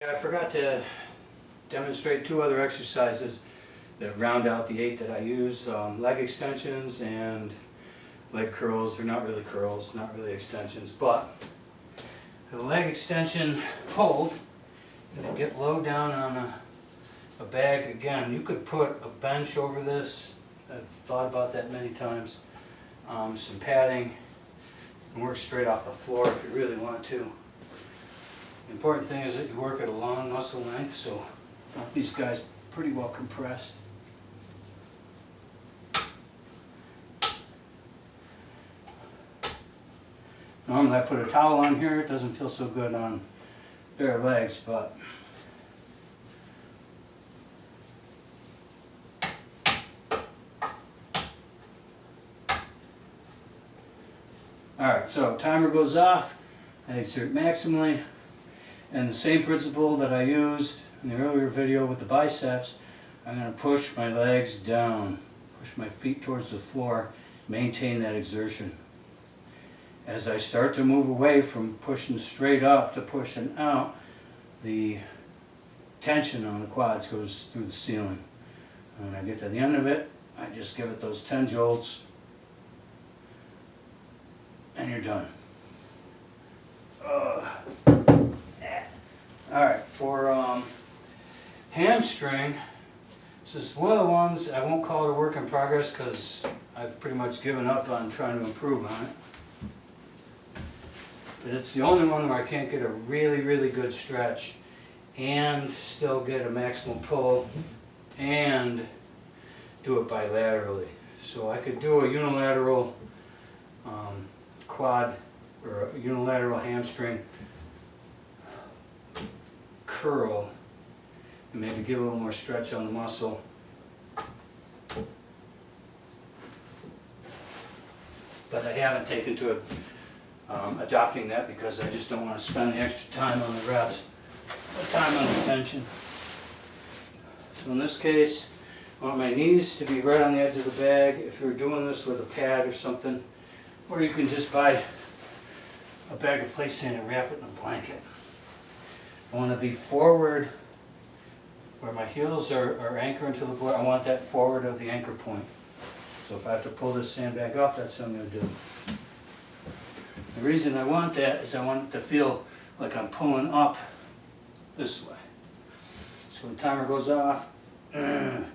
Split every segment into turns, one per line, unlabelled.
I forgot to demonstrate two other exercises that round out the 8 that I use. Leg extensions and leg curls. They're not really curls, not really extensions, but the leg extension hold, and get low down on a bag. Again, you could put a bench over this. I've thought about that many times. Some padding, and work straight off the floor if you really want to. The important thing is that you work at a long muscle length, so these guys pretty well compressed. Normally I put a towel on here. It doesn't feel so good on bare legs, but alright, so timer goes off, I exert maximally, and the same principle that I used in the earlier video with the biceps, I'm going to push my legs down, push my feet towards the floor, maintain that exertion. As I start to move away from pushing straight up to pushing out, the tension on the quads goes through the ceiling. And when I get to the end of it, I just give it those 10 jolts, and you're done. Alright, for hamstring, this is one of the ones, I won't call it a work in progress because I've pretty much given up on trying to improve on it. But it's the only one where I can't get a really, really good stretch and still get a maximal pull and do it bilaterally. So I could do a unilateral quad or a unilateral hamstring curl and maybe get a little more stretch on the muscle. But I haven't taken to it, adopting that because I just don't want to spend the extra time on the reps, or time on the tension. So in this case, I want my knees to be right on the edge of the bag. If you're doing this with a pad or something, or you can just buy a bag of placing and wrap it in a blanket. I want to be forward where my heels are anchoring to the board. I want that forward of the anchor point. So if I have to pull this sandbag up, that's what I'm going to do. The reason I want that is I want it to feel like I'm pulling up this way. So when the timer goes off, the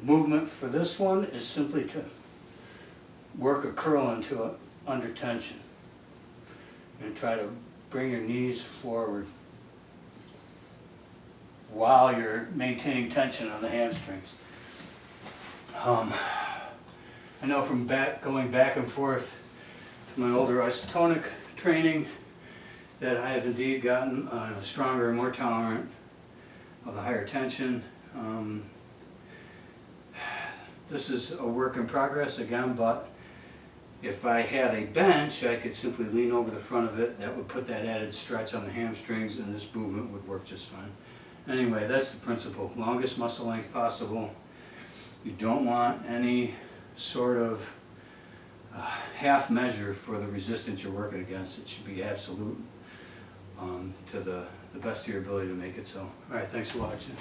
movement for this one is simply to work a curl into it under tension and try to bring your knees forward while you're maintaining tension on the hamstrings. I know from going back and forth to my older isotonic training that I have indeed gotten stronger and more tolerant of the higher tension. This is a work in progress again, but if I had a bench, I could simply lean over the front of it. That would put that added stretch on the hamstrings, and this movement would work just fine. Anyway, that's the principle. Longest muscle length possible. You don't want any sort of half measure for the resistance you're working against. It should be absolute to the best of your ability to make it so. All right, thanks for watching.